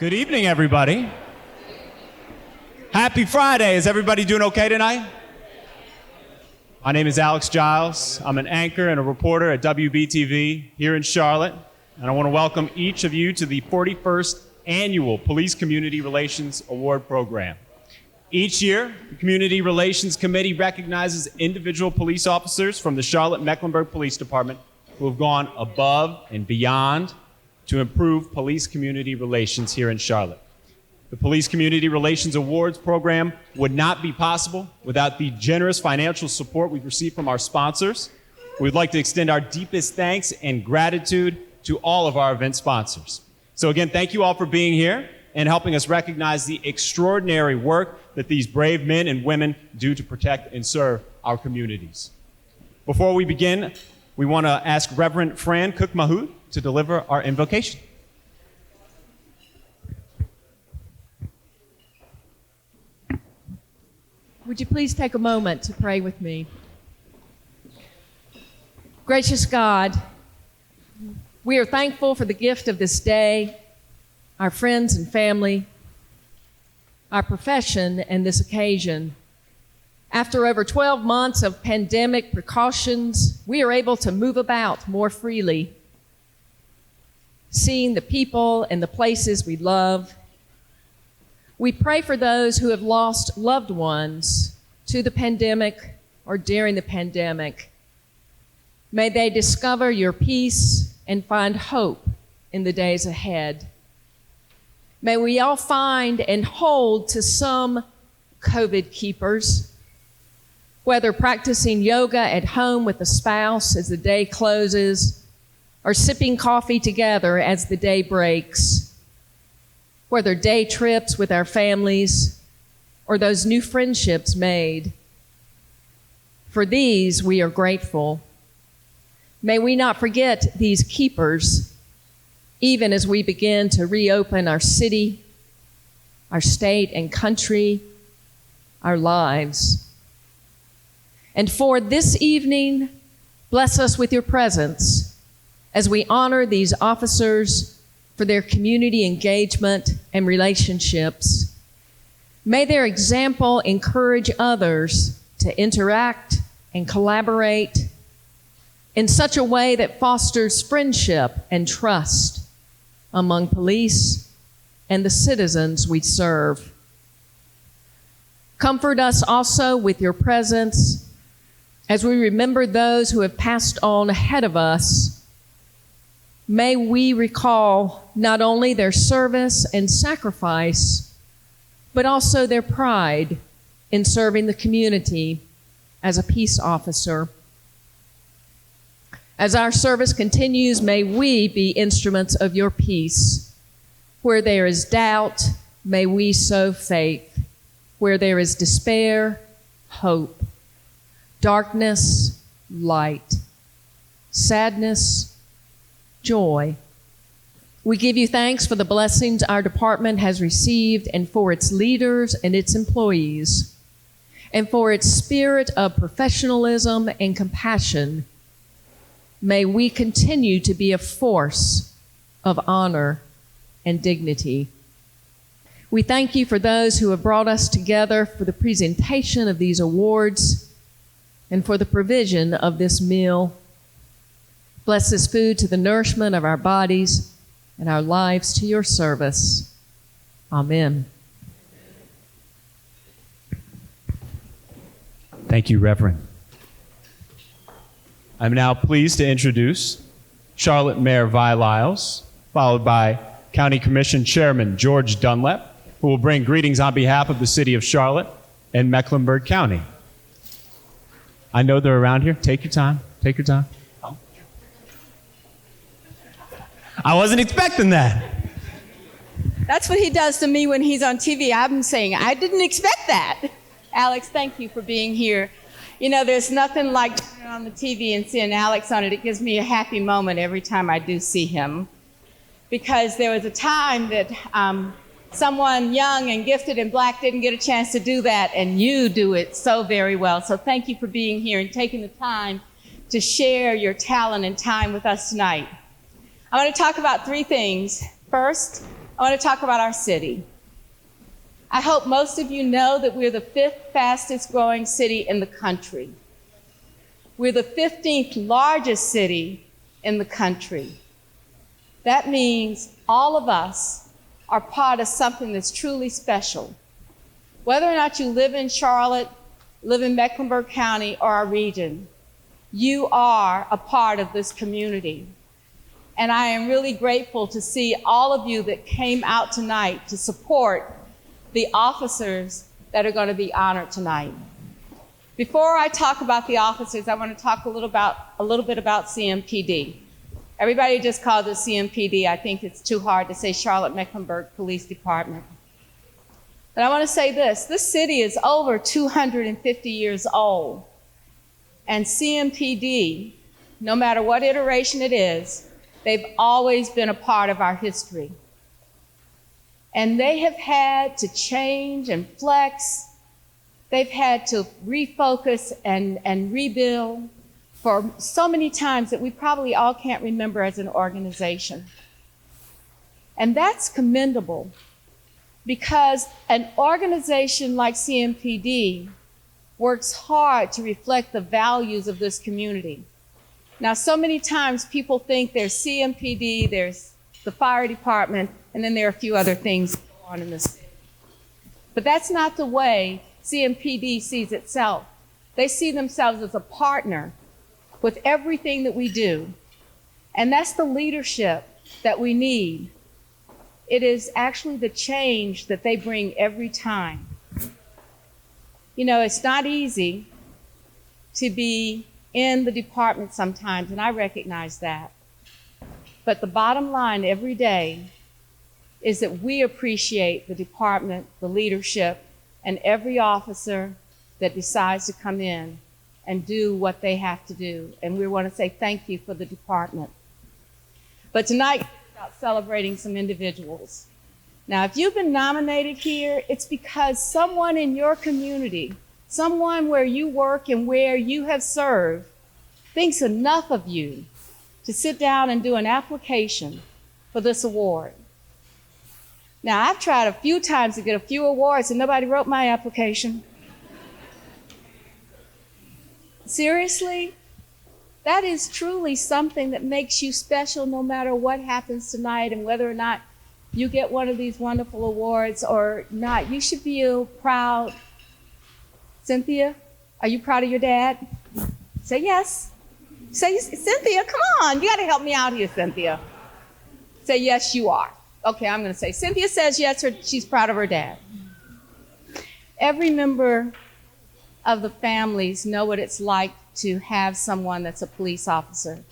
Good evening, everybody. Happy Friday. Is everybody doing okay tonight? My name is Alex Giles. I'm an anchor and a reporter at WBTV here in Charlotte, and I want to welcome each of you to the 41st Annual Police Community Relations Award Program. Each year, the Community Relations Committee recognizes individual police officers from the Charlotte-Mecklenburg Police Department who have gone above and beyond to improve police community relations here in Charlotte. The Police Community Relations Awards program would not be possible without the generous financial support we've received from our sponsors. We'd like to extend our deepest thanks and gratitude to all of our event sponsors. So again, thank you all for being here and helping us recognize the extraordinary work that these brave men and women do to protect and serve our communities. Before we begin, we want to ask Reverend Fran Cook-Mahout to deliver our invocation. Would you please take a moment to pray with me? Gracious God, we are thankful for the gift of this day, our friends and family, our profession, and this occasion. After over 12 months of pandemic precautions, we are able to move about more freely, seeing the people and the places we love. We pray for those who have lost loved ones to the pandemic or during the pandemic. May they discover your peace and find hope in the days ahead. May we all find and hold to some COVID keepers, whether practicing yoga at home with a spouse as the day closes, or sipping coffee together as the day breaks, whether day trips with our families, or those new friendships made. For these, we are grateful. May we not forget these keepers, even as we begin to reopen our city, our state and country, our lives. And for this evening, bless us with your presence as we honor these officers for their community engagement and relationships. May their example encourage others to interact and collaborate in such a way that fosters friendship and trust among police and the citizens we serve. Comfort us also with your presence as we remember those who have passed on ahead of us. May we recall not only their service and sacrifice, but also their pride in serving the community as a peace officer. As our service continues, may we be instruments of your peace. Where there is doubt, may we sow faith. Where there is despair, hope. Darkness, light. Sadness, joy. We give you thanks for the blessings our department has received and for its leaders and its employees, and for its spirit of professionalism and compassion. May we continue to be a force of honor and dignity. We thank you for those who have brought us together for the presentation of these awards and for the provision of this meal. Bless this food to the nourishment of our bodies and our lives to your service. Amen. Thank you, Reverend. I'm now pleased to introduce Charlotte Mayor Vi Lyles, followed by County Commission Chairman George Dunlap, who will bring greetings on behalf of the City of Charlotte and Mecklenburg County. I know they're around here. Take your time. Take your time. Oh. I wasn't expecting that. That's what he does to me when he's on TV. I'm saying, I didn't expect that. Alex, thank you for being here. You know, there's nothing like turning on the TV and seeing Alex on it. It gives me a happy moment every time I do see him. Because there was a time that someone young and gifted and black didn't get a chance to do that, and you do it so very well. So thank you for being here and taking the time to share your talent and time with us tonight. I want to talk about three things. First, I want to talk about our city. I hope most of you know that we're the 5th fastest growing city in the country. We're the 15th largest city in the country. That means all of us are part of something that's truly special. Whether or not you live in Charlotte, live in Mecklenburg County, or our region, you are a part of this community. And I am really grateful to see all of you that came out tonight to support the officers that are going to be honored tonight. Before I talk about the officers, I want to talk a little bit about CMPD. Everybody just calls it CMPD. I think it's too hard to say Charlotte-Mecklenburg Police Department. But I want to say this city is over 250 years old. And CMPD, no matter what iteration it is, they've always been a part of our history. And they have had to change and flex. They've had to refocus and rebuild for so many times that we probably all can't remember as an organization. And that's commendable because an organization like CMPD works hard to reflect the values of this community. Now, so many times people think there's CMPD, there's the fire department, and then there are a few other things going on in the city. But that's not the way CMPD sees itself. They see themselves as a partner with everything that we do. And that's the leadership that we need. It is actually the change that they bring every time. You know, it's not easy to be in the department sometimes, and I recognize that. But the bottom line every day is that we appreciate the department, the leadership, and every officer that decides to come in and do what they have to do. And we want to say thank you for the department. But tonight, it's about celebrating some individuals. Now, if you've been nominated here, it's because someone in your community, someone where you work and where you have served, thinks enough of you to sit down and do an application for this award. Now, I've tried a few times to get a few awards and nobody wrote my application. Seriously? That is truly something that makes you special no matter what happens tonight and whether or not you get one of these wonderful awards or not. You should feel proud. Cynthia, are you proud of your dad? Say yes. Say, Cynthia, come on. You got to help me out here, Cynthia. Say yes, you are. Okay, I'm going to say Cynthia says yes, she's proud of her dad. Every member of the families know what it's like to have someone that's a police officer.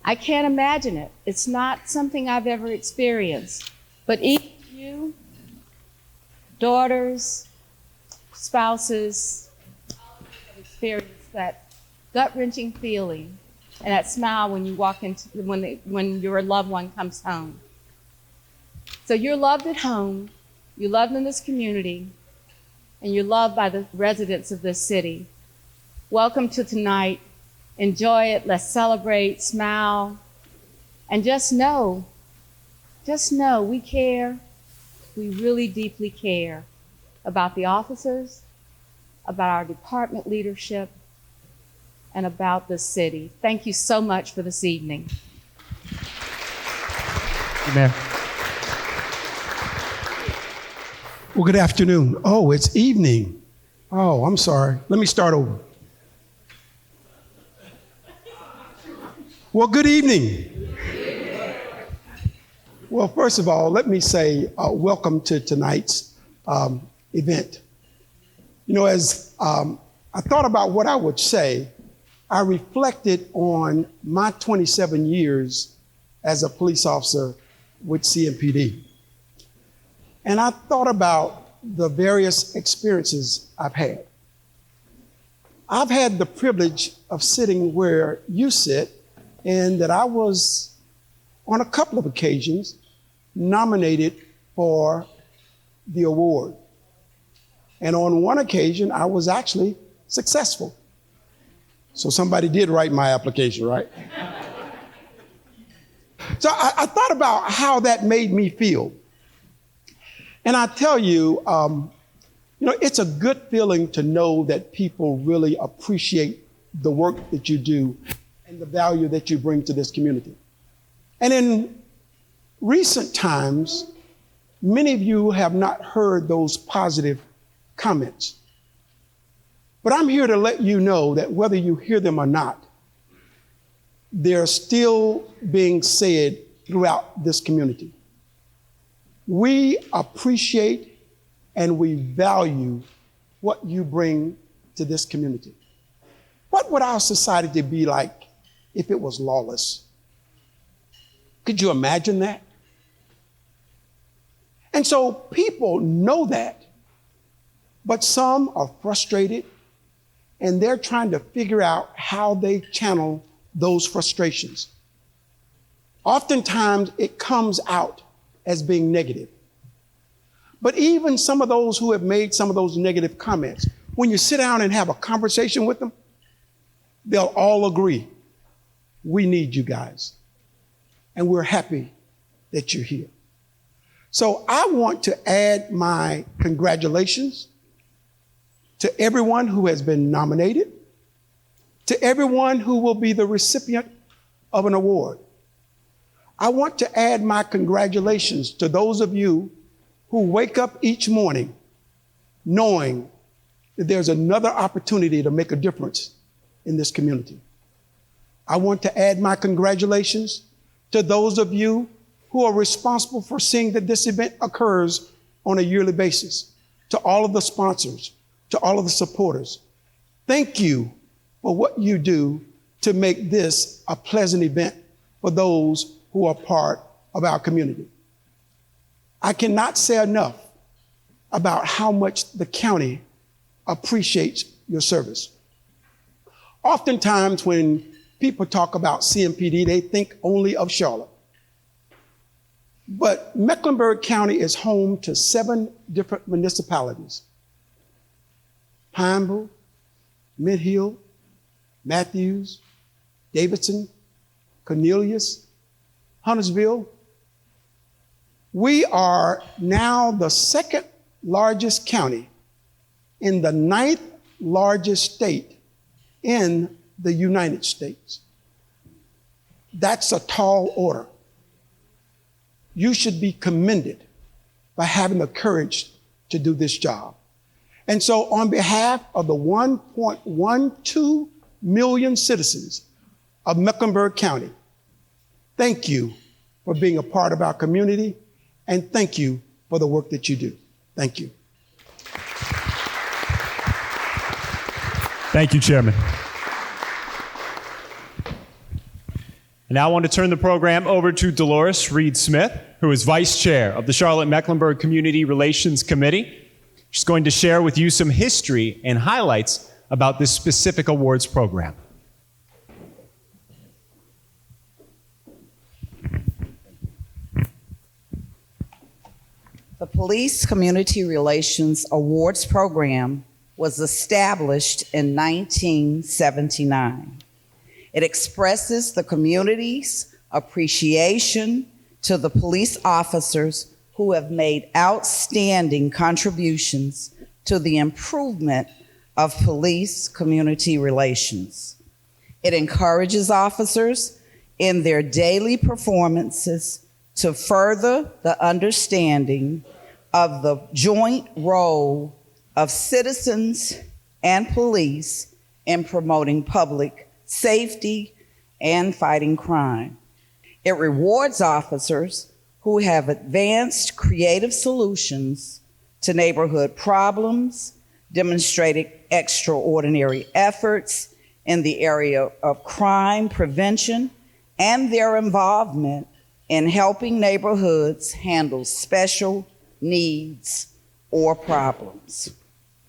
I can't imagine it. It's not something I've ever experienced. But each of you, daughters, spouses, have experienced that gut-wrenching feeling and that smile when you walk into when your loved one comes home. So you're loved at home, you're loved in this community, and you're loved by the residents of this city. Welcome to tonight. Enjoy it. Let's celebrate, smile, and just know we care. We really deeply care about the officers, about our department leadership, and about the city. Thank you so much for this evening. Amen. Well, good afternoon. Oh, it's evening. Oh, I'm sorry. Let me start over. Well, good evening. Well, first of all, let me say welcome to tonight's event. You know, as I thought about what I would say, I reflected on my 27 years as a police officer with CMPD. And I thought about the various experiences I've had. I've had the privilege of sitting where you sit, and that I was, on a couple of occasions, nominated for the award. And on one occasion, I was actually successful. So somebody did write my application, right? So I thought about how that made me feel. And I tell you, it's a good feeling to know that people really appreciate the work that you do and the value that you bring to this community. And in recent times, many of you have not heard those positive comments. But I'm here to let you know that whether you hear them or not, they're still being said throughout this community. We appreciate and we value what you bring to this community. What would our society be like if it was lawless? Could you imagine that? And so people know that, but some are frustrated and they're trying to figure out how they channel those frustrations. Oftentimes it comes out as being negative. But even some of those who have made some of those negative comments, when you sit down and have a conversation with them, they'll all agree, we need you guys. And we're happy that you're here. So I want to add my congratulations to everyone who has been nominated, to everyone who will be the recipient of an award. I want to add my congratulations to those of you who wake up each morning knowing that there's another opportunity to make a difference in this community. I want to add my congratulations to those of you who are responsible for seeing that this event occurs on a yearly basis, to all of the sponsors, to all of the supporters. Thank you for what you do to make this a pleasant event for those who are part of our community. I cannot say enough about how much the county appreciates your service. Oftentimes when people talk about CMPD, they think only of Charlotte. But Mecklenburg County is home to 7 different municipalities: Pineville, Mid-Hill, Matthews, Davidson, Cornelius, Huntersville. We are now the 2nd largest county in the 9th largest state in the United States. That's a tall order. You should be commended by having the courage to do this job. And so on behalf of the 1.12 million citizens of Mecklenburg County, thank you for being a part of our community, and thank you for the work that you do. Thank you. Thank you, Chairman. And now I want to turn the program over to Delores Reed-Smith, who is Vice Chair of the Charlotte-Mecklenburg Community Relations Committee. She's going to share with you some history and highlights about this specific awards program. The Police Community Relations Awards Program was established in 1979. It expresses the community's appreciation to the police officers who have made outstanding contributions to the improvement of police community relations. It encourages officers in their daily performances to further the understanding of the joint role of citizens and police in promoting public safety and fighting crime. It rewards officers who have advanced creative solutions to neighborhood problems, demonstrated extraordinary efforts in the area of crime prevention, and their involvement in helping neighborhoods handle special needs or problems.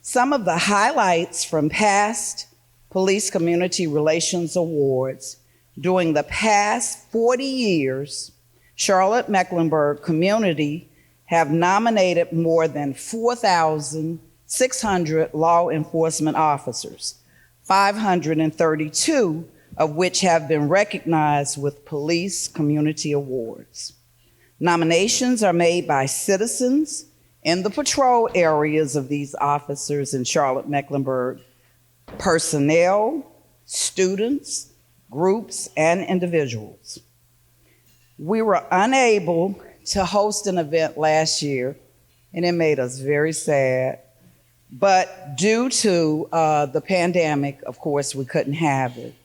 Some of the highlights from past Police Community Relations Awards: during the past 40 years, Charlotte-Mecklenburg community have nominated more than 4,600 law enforcement officers, 532 of which have been recognized with Police Community Awards. Nominations are made by citizens In the patrol areas of these officers in Charlotte-Mecklenburg, personnel, students, groups, and individuals. We were unable to host an event last year, and it made us very sad. But due to the pandemic, of course, we couldn't have it.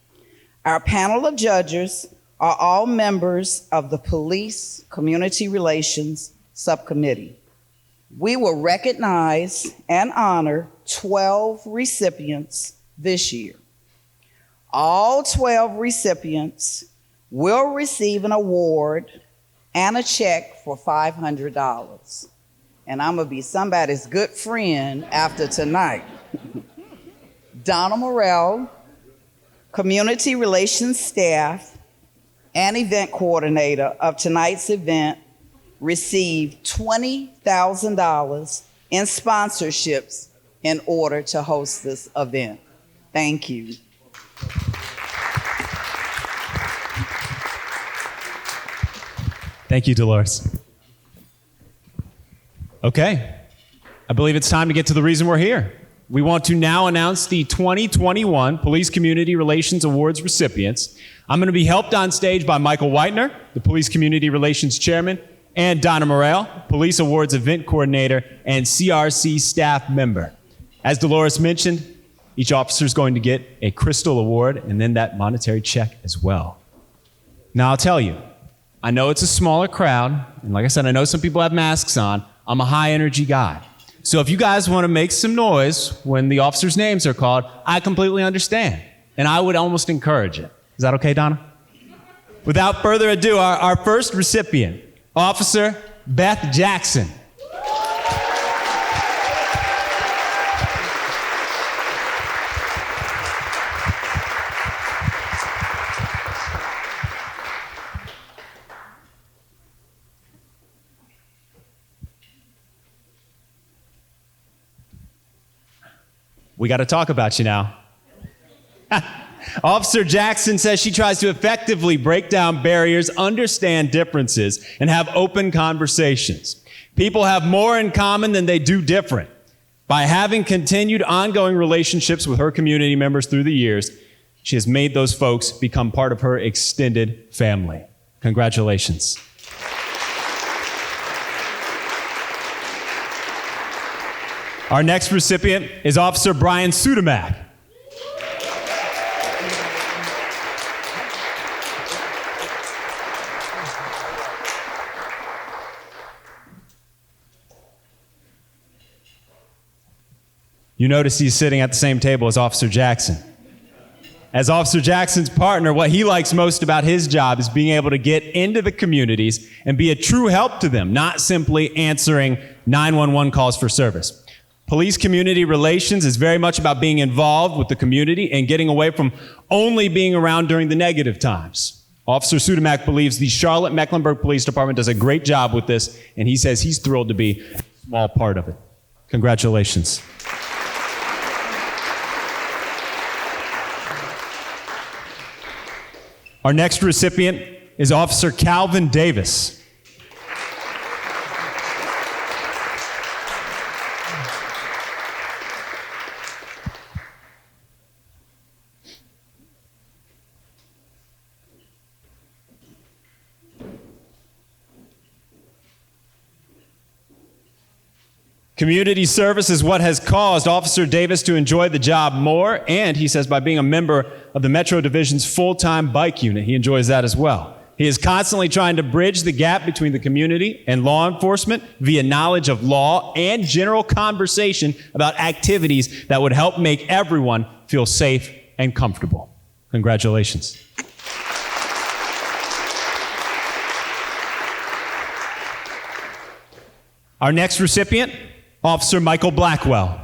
Our panel of judges are all members of the Police Community Relations Subcommittee. We will recognize and honor 12 recipients this year. All 12 recipients will receive an award and a check for $500. And I'm gonna be somebody's good friend after tonight. Donna Morrell, Community Relations staff and event coordinator of tonight's event, received $20,000 in sponsorships in order to host this event. Thank you. Thank you, Delores. Okay, I believe it's time to get to the reason we're here. We want to now announce the 2021 Police Community Relations Awards recipients. I'm going to be helped on stage by Michael Whitener, the Police Community Relations Chairman, and Donna Morrell, Police Awards Event Coordinator and CRC staff member. As Delores mentioned, each officer is going to get a Crystal Award and then that monetary check as well. Now, I'll tell you, I know it's a smaller crowd, and like I said, I know some people have masks on. I'm a high-energy guy. So if you guys want to make some noise when the officers' names are called, I completely understand, and I would almost encourage it. Is that okay, Donna? Without further ado, our first recipient, Officer Beth Jackson. We got to talk about you now. Officer Jackson says she tries to effectively break down barriers, understand differences, and have open conversations. People have more in common than they do different. By having continued ongoing relationships with her community members through the years, she has made those folks become part of her extended family. Congratulations. Our next recipient is Officer Brian Sudemak. You notice he's sitting at the same table as Officer Jackson. As Officer Jackson's partner, what he likes most about his job is being able to get into the communities and be a true help to them, not simply answering 911 calls for service. Police community relations is very much about being involved with the community and getting away from only being around during the negative times. Officer Sudemak believes the Charlotte-Mecklenburg Police Department does a great job with this, and he says he's thrilled to be a small part of it. Congratulations. Our next recipient is Officer Calvin Davis. Community service is what has caused Officer Davis to enjoy the job more, and he says by being a member of the Metro Division's full-time bike unit, he enjoys that as well. He is constantly trying to bridge the gap between the community and law enforcement via knowledge of law and general conversation about activities that would help make everyone feel safe and comfortable. Congratulations. Our next recipient, Officer Michael Blackwell.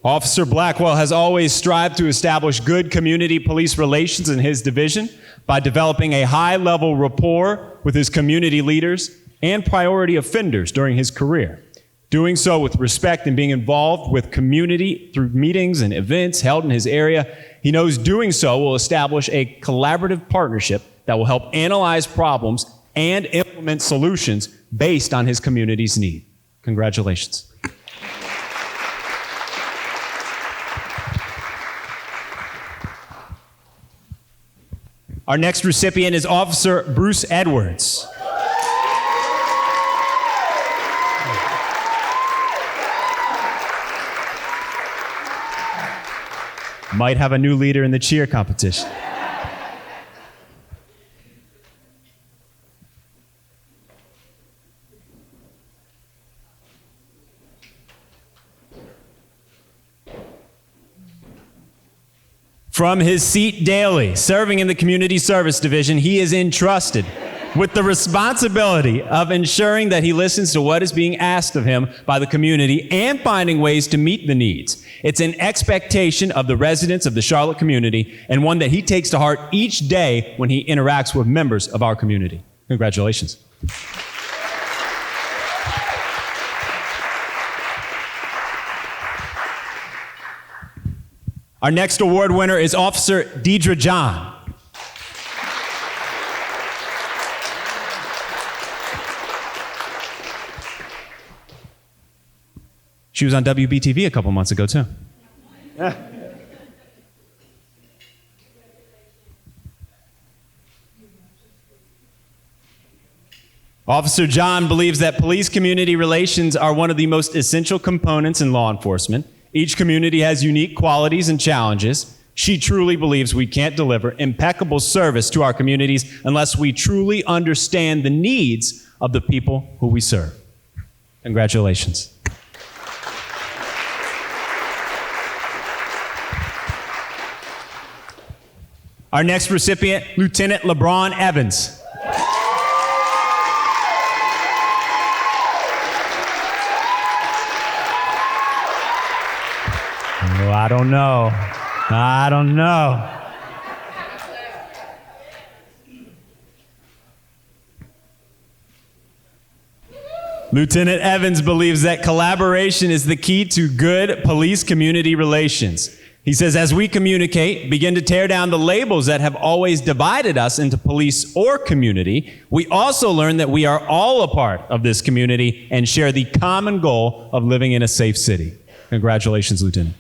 Officer Blackwell has always strived to establish good community police relations in his division. by developing a high-level rapport with his community leaders and priority offenders during his career, doing so with respect and being involved with community through meetings and events held in his area. He knows doing so will establish a collaborative partnership that will help analyze problems and implement solutions based on his community's need. Congratulations. Our next recipient is Officer Bruce Edwards. Might have a new leader in the cheer competition. From his seat daily, serving in the Community Service Division, he is entrusted with the responsibility of ensuring that he listens to what is being asked of him by the community and finding ways to meet the needs. It's an expectation of the residents of the Charlotte community and one that he takes to heart each day when he interacts with members of our community. Congratulations. Our next award winner is Officer Deidre John. She was on WBTV a couple months ago, too. Officer John believes that police-community relations are one of the most essential components in law enforcement. Each community has unique qualities and challenges. She truly believes we can't deliver impeccable service to our communities unless we truly understand the needs of the people who we serve. Congratulations. Our next recipient, Lieutenant LeBron Evans. Oh, I don't know. Lieutenant Evans believes that collaboration is the key to good police-community relations. He says, as we communicate, begin to tear down the labels that have always divided us into police or community, we also learn that we are all a part of this community and share the common goal of living in a safe city. Congratulations, Lieutenant.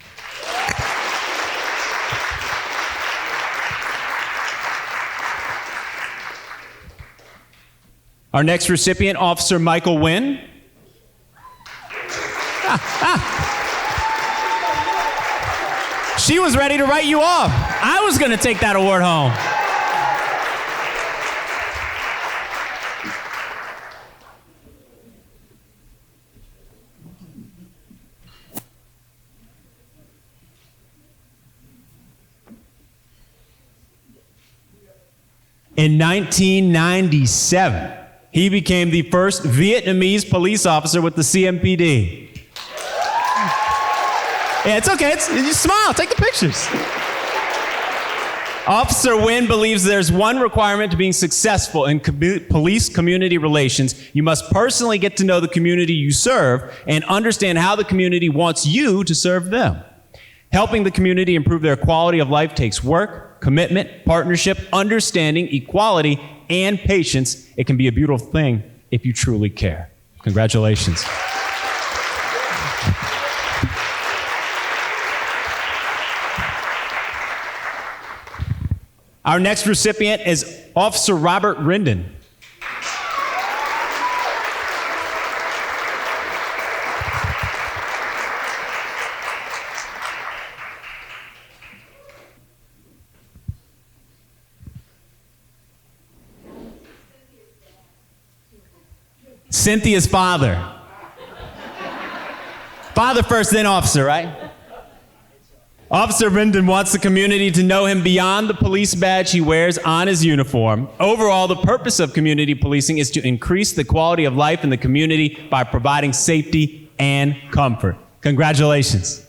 Our next recipient, Officer Michael Nguyen. She was ready to write you off. I was going to take that award home. In 1997, he became the first Vietnamese police officer with the CMPD. Yeah, it's okay. You smile. Take the pictures. Officer Nguyen believes there's one requirement to being successful in police community relations. You must personally get to know the community you serve and understand how the community wants you to serve them. Helping the community improve their quality of life takes work, commitment, partnership, understanding, equality, and patience. It can be a beautiful thing if you truly care. Congratulations. Our next recipient is Officer Robert Rendon. Cynthia's father. Father first, then officer, right? Officer Rendon wants the community to know him beyond the police badge he wears on his uniform. Overall, the purpose of community policing is to increase the quality of life in the community by providing safety and comfort. Congratulations.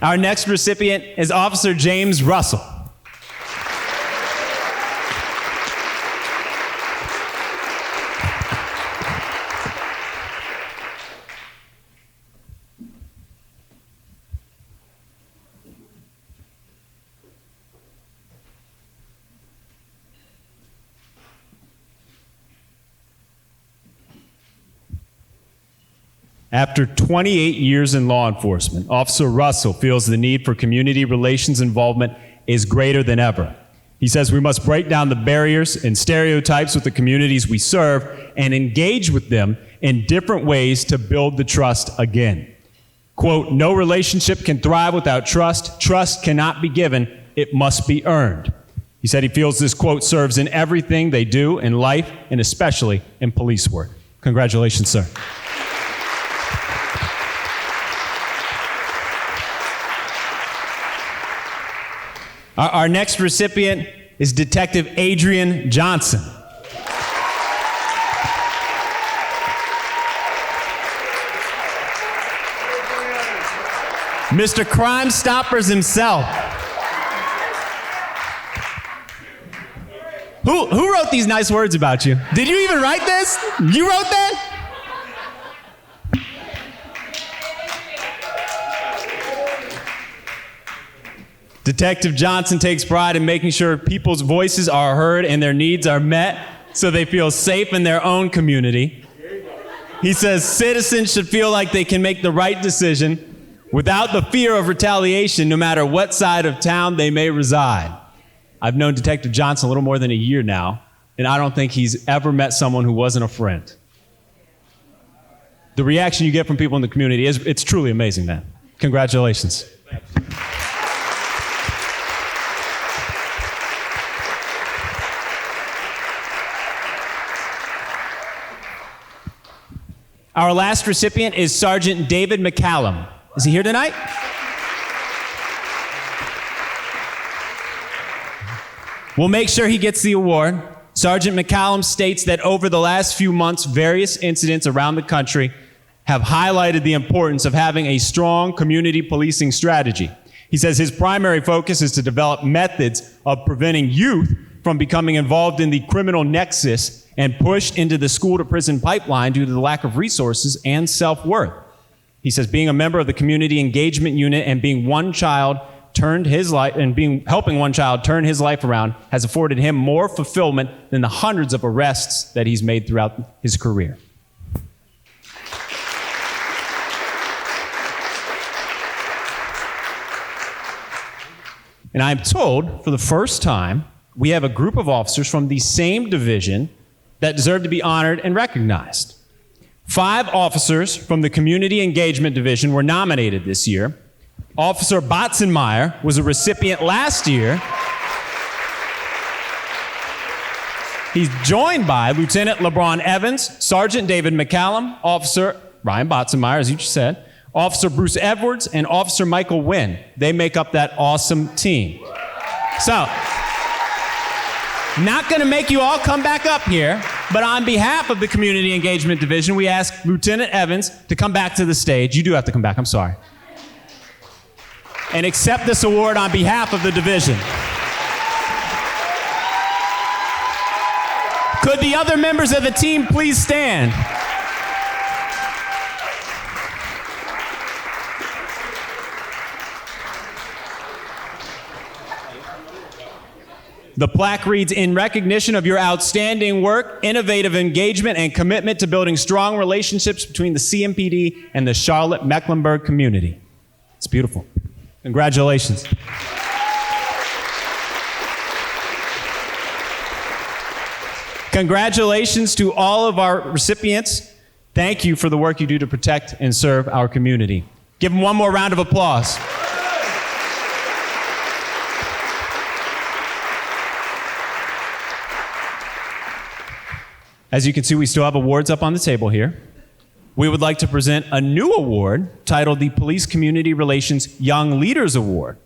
Our next recipient is Officer James Russell. After 28 years in law enforcement, Officer Russell feels the need for community relations involvement is greater than ever. He says we must break down the barriers and stereotypes with the communities we serve and engage with them in different ways to build the trust again. Quote, "No relationship can thrive without trust. Trust cannot be given, it must be earned." He said he feels this quote serves in everything they do in life and especially in police work. Congratulations, sir. Our next recipient is Detective Adrian Johnson. Mr. Crime Stoppers himself. Who wrote these nice words about you? Did you even write this? You wrote that? Detective Johnson takes pride in making sure people's voices are heard and their needs are met so they feel safe in their own community. He says citizens should feel like they can make the right decision without the fear of retaliation, no matter what side of town they may reside. I've known Detective Johnson a little more than a year now, and I don't think he's ever met someone who wasn't a friend. The reaction you get from people in the community it's truly amazing, man. Congratulations. Our last recipient is Sergeant David Mccallum. Is he here tonight? We'll make sure he gets the award. Sergeant Mccallum states that over the last few months, various incidents around the country have highlighted the importance of having a strong community policing strategy. He says his primary focus is to develop methods of preventing youth from becoming involved in the criminal nexus and pushed into the school-to-prison pipeline due to the lack of resources and self-worth. He says being a member of the community engagement unit and being one child turned his life and helping one child turn his life around has afforded him more fulfillment than the hundreds of arrests that he's made throughout his career. And I'm told, for the first time, we have a group of officers from the same division that deserve to be honored and recognized. 5 officers from the Community Engagement Division were nominated this year. Officer Botzenmeyer was a recipient last year. He's joined by Lieutenant LeBron Evans, Sergeant David Mccallum, Officer Ryan Botzenmeyer, as you just said, Officer Bruce Edwards, and Officer Michael Nguyen. They make up that awesome team. So, not going to make you all come back up here, but on behalf of the Community Engagement Division, we ask Lieutenant Evans to come back to the stage. You do have to come back, I'm sorry. And accept this award on behalf of the division. Could the other members of the team please stand? The plaque reads, "In recognition of your outstanding work, innovative engagement, and commitment to building strong relationships between the CMPD and the Charlotte-Mecklenburg community." It's beautiful. Congratulations. Congratulations to all of our recipients. Thank you for the work you do to protect and serve our community. Give them one more round of applause. As you can see, we still have awards up on the table here. We would like to present a new award titled the Police Community Relations Young Leaders Award.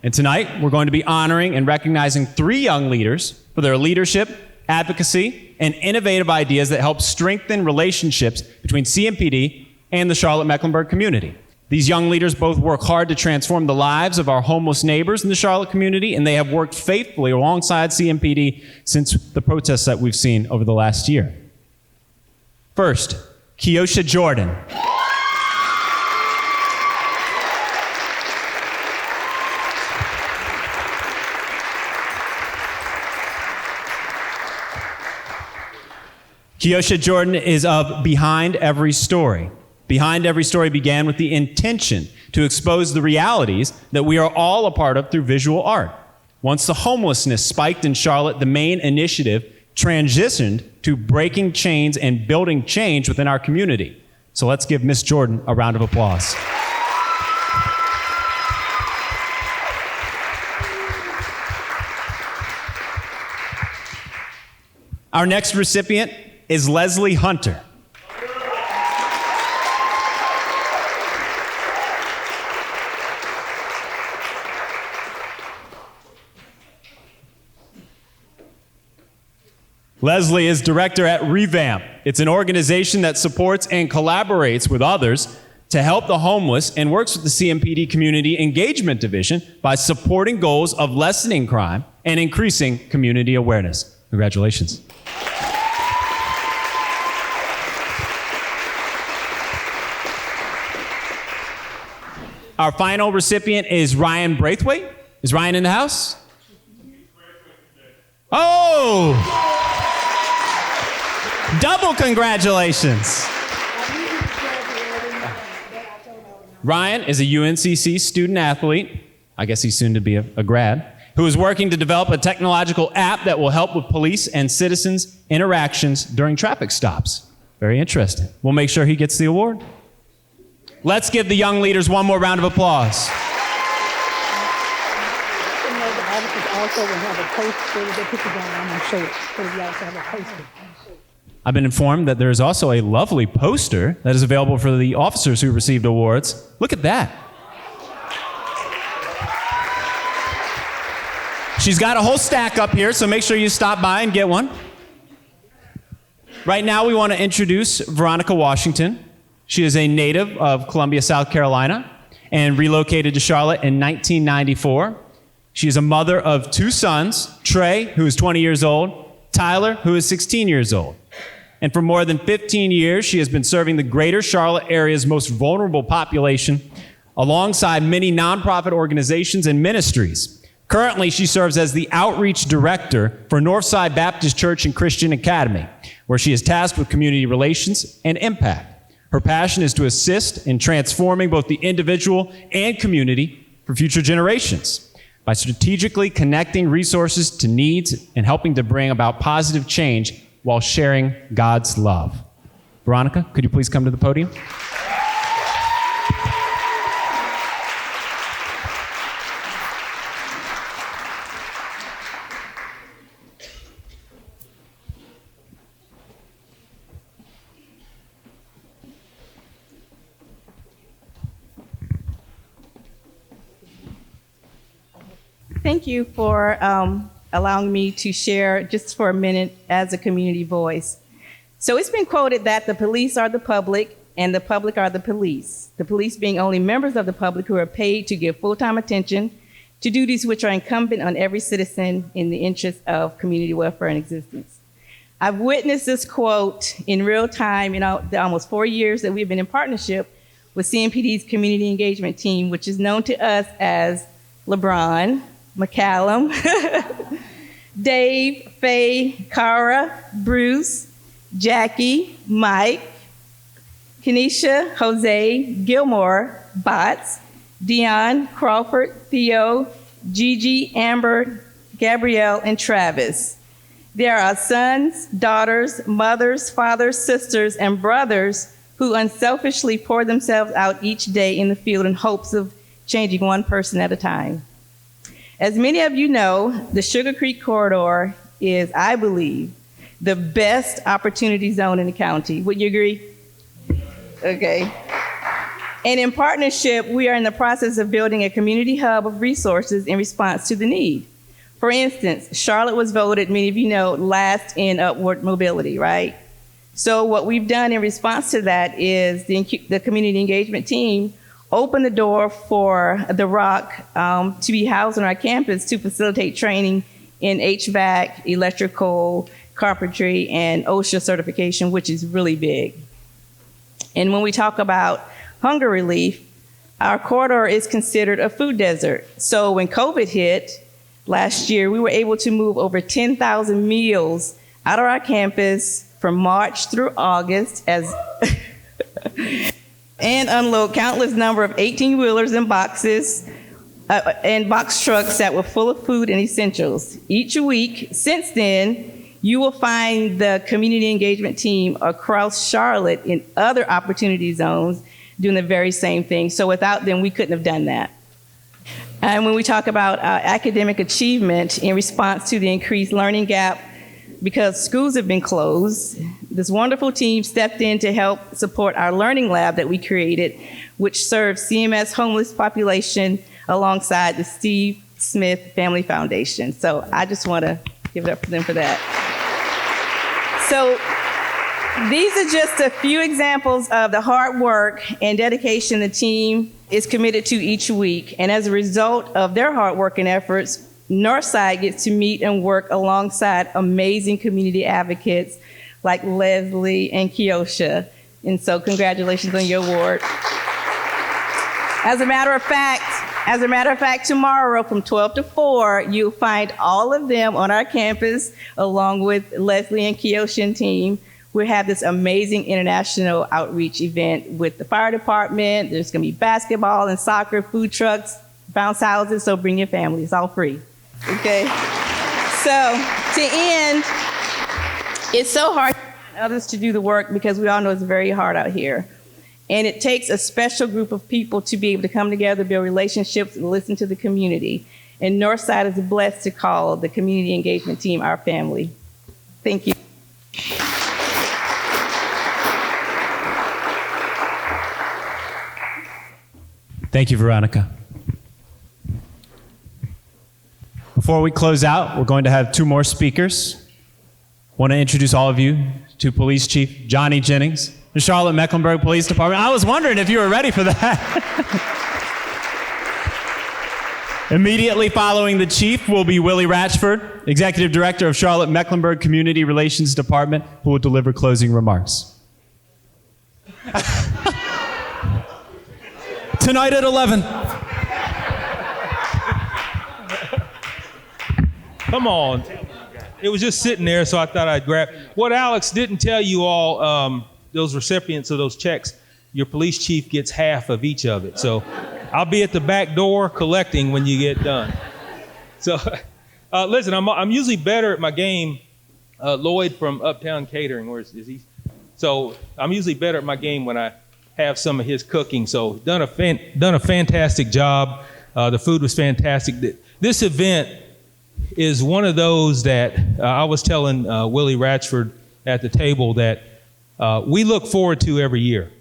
And tonight, we're going to be honoring and recognizing 3 young leaders for their leadership, advocacy, and innovative ideas that help strengthen relationships between CMPD and the Charlotte-Mecklenburg community. These young leaders both work hard to transform the lives of our homeless neighbors in the Charlotte community, and they have worked faithfully alongside CMPD since the protests that we've seen over the last year. First, Keosha Jordan. Keosha Jordan is of Behind Every Story. Behind Every Story began with the intention to expose the realities that we are all a part of through visual art. Once the homelessness spiked in Charlotte, the main initiative transitioned to breaking chains and building change within our community. So let's give Miss Jordan a round of applause. Our next recipient is Leslie Hunter. Leslie is director at Revamp. It's an organization that supports and collaborates with others to help the homeless and works with the CMPD Community Engagement Division by supporting goals of lessening crime and increasing community awareness. Congratulations. Our final recipient is Ryan Braithwaite. Is Ryan in the house? Oh! Double congratulations. Ryan is a UNCC student athlete, I guess he's soon to be a grad, who is working to develop a technological app that will help with police and citizens' interactions during traffic stops. Very interesting. We'll make sure he gets the award. Let's give the young leaders one more round of applause. I've been informed that there is also a lovely poster that is available for the officers who received awards. Look at that. She's got a whole stack up here, so make sure you stop by and get one. Right now, we want to introduce Veronica Washington. She is a native of Columbia, South Carolina, and relocated to Charlotte in 1994. She is a mother of 2 sons, Trey, who is 20 years old, Tyler, who is 16 years old. And for more than 15 years, she has been serving the greater Charlotte area's most vulnerable population alongside many nonprofit organizations and ministries. Currently, she serves as the outreach director for Northside Baptist Church and Christian Academy, where she is tasked with community relations and impact. Her passion is to assist in transforming both the individual and community for future generations by strategically connecting resources to needs and helping to bring about positive change while sharing God's love. Veronica, could you please come to the podium? Thank you for allowing me to share just for a minute as a community voice. So it's been quoted that the police are the public and the public are the police being only members of the public who are paid to give full-time attention to duties which are incumbent on every citizen in the interest of community welfare and existence. I've witnessed this quote in real time in the almost 4 years that we've been in partnership with CMPD's community engagement team, which is known to us as LeBron, Mccallum, Dave, Faye, Cara, Bruce, Jackie, Mike, Kenesha, Jose, Gilmore, Bots, Dion, Crawford, Theo, Gigi, Amber, Gabrielle, and Travis. They are our sons, daughters, mothers, fathers, sisters, and brothers who unselfishly pour themselves out each day in the field in hopes of changing one person at a time. As many of you know, the Sugar Creek Corridor is, I believe, the best opportunity zone in the county. Would you agree? Okay. And in partnership, we are in the process of building a community hub of resources in response to the need. For instance, Charlotte was voted, many of you know, last in upward mobility, right? So what we've done in response to that is the community engagement team opened the door for The Rock to be housed on our campus to facilitate training in HVAC, electrical, carpentry, and OSHA certification, which is really big. And when we talk about hunger relief, our corridor is considered a food desert. So when COVID hit last year, we were able to move over 10,000 meals out of our campus from March through August as and unload countless number of 18-wheelers and boxes and box trucks that were full of food and essentials. Each week since then, you will find the community engagement team across Charlotte in other opportunity zones doing the very same thing. So without them, we couldn't have done that. And when we talk about academic achievement in response to the increased learning gap, because schools have been closed, this wonderful team stepped in to help support our learning lab that we created, which serves CMS homeless population alongside the Steve Smith Family Foundation. So I just want to give it up for them for that. So these are just a few examples of the hard work and dedication the team is committed to each week. And as a result of their hard work and efforts, Northside gets to meet and work alongside amazing community advocates like Leslie and Keosha. And so congratulations on your award. As a matter of fact, tomorrow from 12 to 4, you'll find all of them on our campus along with Leslie and Keosha team. We have this amazing international outreach event with the fire department. There's going to be basketball and soccer, food trucks, bounce houses, so bring your family. It's all free. Okay? So to end, it's so hard for others to do the work because we all know it's very hard out here. And it takes a special group of people to be able to come together, build relationships, and listen to the community. And Northside is blessed to call the community engagement team our family. Thank you. Thank you, Veronica. Before we close out, we're going to have two more speakers. I want to introduce all of you to Police Chief Johnny Jennings, the Charlotte Mecklenburg Police Department. I was wondering if you were ready for that. Immediately following the chief will be Willie Ratchford, Executive Director of Charlotte Mecklenburg Community Relations Department, who will deliver closing remarks. Tonight at 11. Come on. It was just sitting there, so I thought I'd grab. What Alex didn't tell you all, those recipients of those checks, your police chief gets half of each of it. So I'll be at the back door collecting when you get done. So listen, I'm usually better at my game. Lloyd from Uptown Catering, where is he? So I'm usually better at my game when I have some of his cooking. So done a fantastic job. The food was fantastic. This event is one of those that I was telling Willie Ratchford at the table that we look forward to every year.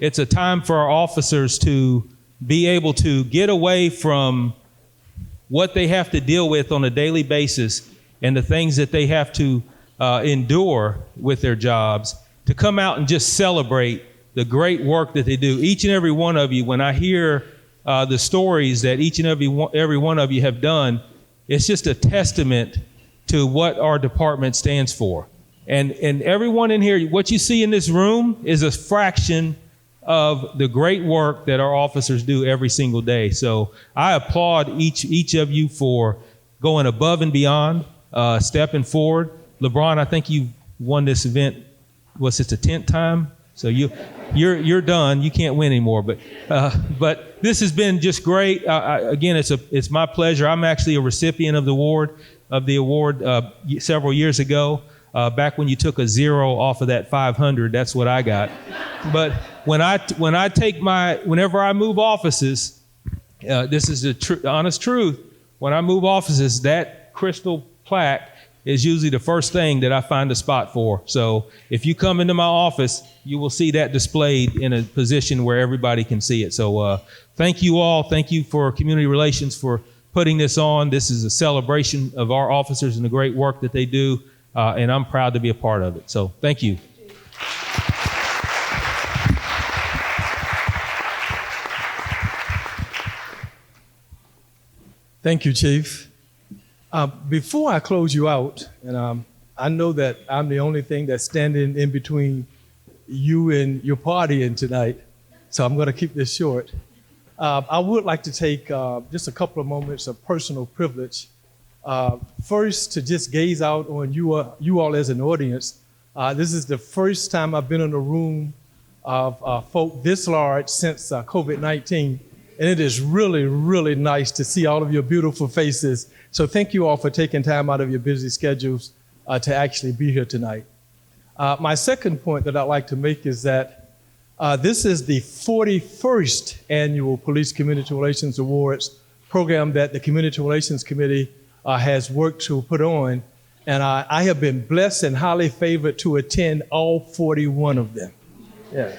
It's a time for our officers to be able to get away from what they have to deal with on a daily basis and the things that they have to endure with their jobs, to come out and just celebrate the great work that they do. Each and every one of you, when I hear the stories that each and every one of you have done, it's just a testament to what our department stands for. And everyone in here, what you see in this room is a fraction of the great work that our officers do every single day. So I applaud each of you for going above and beyond, stepping forward. LeBron, I think you won this event, was this the 10th time? So you're done. You can't win anymore. But this has been just great. Again, it's my pleasure. I'm actually a recipient of the award several years ago. Back when you took a 0 off of that 500, that's what I got. But whenever I move offices, this is the honest truth. When I move offices, that crystal plaque is usually the first thing that I find a spot for. So if you come into my office, you will see that displayed in a position where everybody can see it. So thank you all. Thank you for Community Relations for putting this on. This is a celebration of our officers and the great work that they do, and I'm proud to be a part of it. So thank you. Thank you, Chief. Before I close you out, and I know that I'm the only thing that's standing in between you and your partying tonight, so I'm going to keep this short. I would like to take just a couple of moments of personal privilege. First, to just gaze out on you all as an audience. This is the first time I've been in a room of folk this large since COVID-19. And it is really, really nice to see all of your beautiful faces. So thank you all for taking time out of your busy schedules to actually be here tonight. My second point that I'd like to make is that this is the 41st annual Police Community Relations Awards program that the Community Relations Committee has worked to put on. And I have been blessed and highly favored to attend all 41 of them. Yeah.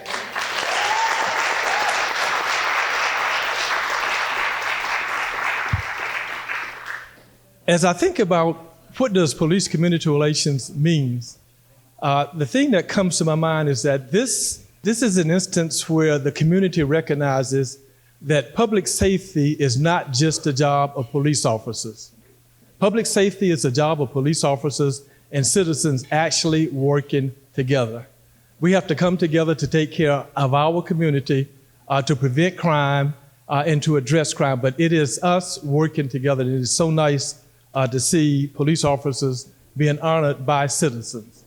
As I think about what does police community relations means, the thing that comes to my mind is that this is an instance where the community recognizes that public safety is not just a job of police officers. Public safety is a job of police officers and citizens actually working together. We have to come together to take care of our community, to prevent crime, and to address crime. But it is us working together. It is so nice to see police officers being honored by citizens.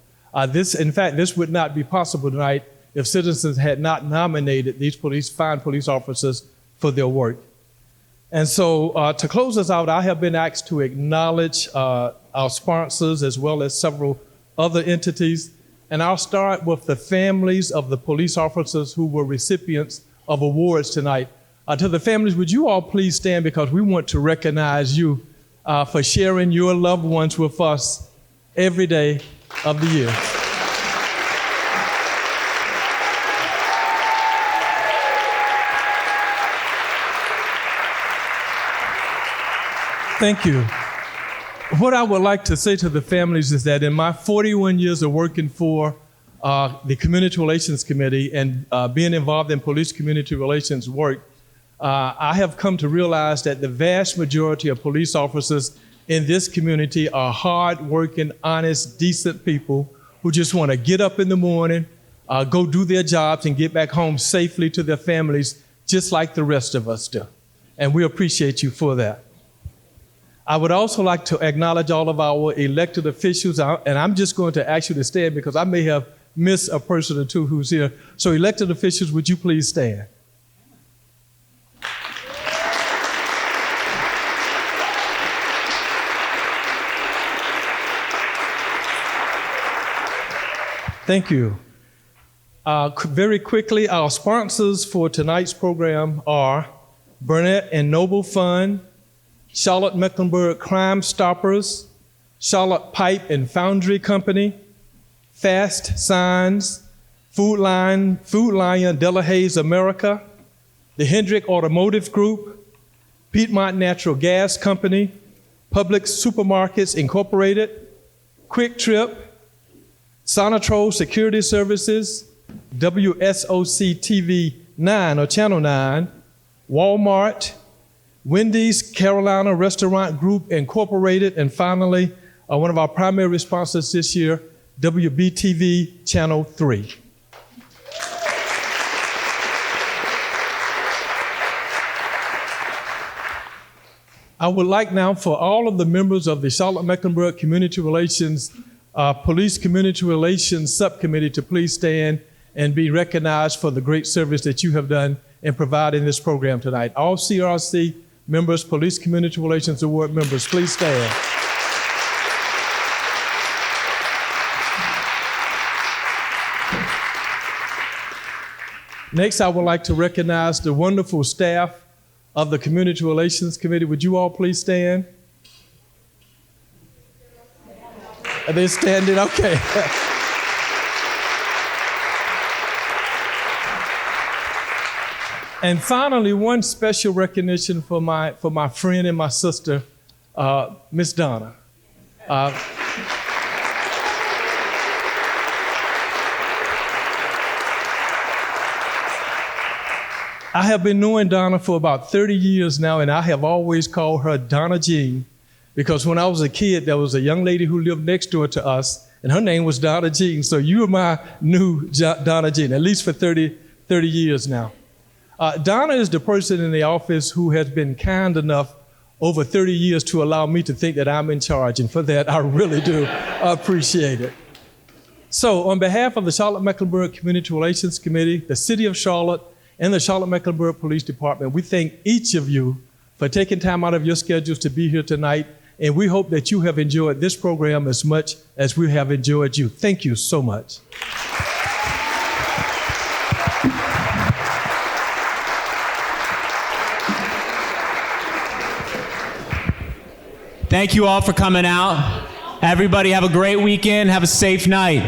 This would not be possible tonight if citizens had not nominated these fine police officers for their work. And so to close us out, I have been asked to acknowledge our sponsors as well as several other entities. And I'll start with the families of the police officers who were recipients of awards tonight. To the families, would you all please stand, because we want to recognize you for sharing your loved ones with us every day of the year. Thank you. What I would like to say to the families is that in my 41 years of working for the Community Relations Committee and being involved in police community relations work, I have come to realize that the vast majority of police officers in this community are hard-working, honest, decent people who just want to get up in the morning, go do their jobs, and get back home safely to their families, just like the rest of us do. And we appreciate you for that. I would also like to acknowledge all of our elected officials, and I'm just going to ask you to stand because I may have missed a person or two who's here. So elected officials, would you please stand? Thank you. Very quickly, our sponsors for tonight's program are Burnett and Noble Fund, Charlotte Mecklenburg Crime Stoppers, Charlotte Pipe and Foundry Company, Fast Signs, Food Lion Delores America, the Hendrick Automotive Group, Piedmont Natural Gas Company, Publix Supermarkets Incorporated, Quick Trip, Sonatrol Security Services, WSOC TV 9 or Channel 9, Walmart, Wendy's Carolina Restaurant Group Incorporated, and finally, one of our primary sponsors this year, WBTV Channel 3. I would like now for all of the members of the Charlotte-Mecklenburg Community Relations, Police Community Relations Subcommittee to please stand and be recognized for the great service that you have done in providing this program tonight. All CRC members, Police Community Relations Award members, please stand. Next, I would like to recognize the wonderful staff of the Community Relations Committee. Would you all please stand? Are they standing? Okay. And finally, one special recognition for my friend and my sister, Miss Donna. I have been knowing Donna for about 30 years now, and I have always called her Donna Jean, because when I was a kid, there was a young lady who lived next door to us, and her name was Donna Jean. So you are my new Donna Jean, at least for 30 years now. Donna is the person in the office who has been kind enough over 30 years to allow me to think that I'm in charge, and for that, I really do appreciate it. So on behalf of the Charlotte-Mecklenburg Community Relations Committee, the City of Charlotte, and the Charlotte-Mecklenburg Police Department, we thank each of you for taking time out of your schedules to be here tonight, and we hope that you have enjoyed this program as much as we have enjoyed you. Thank you so much. Thank you all for coming out. Everybody have a great weekend. Have a safe night.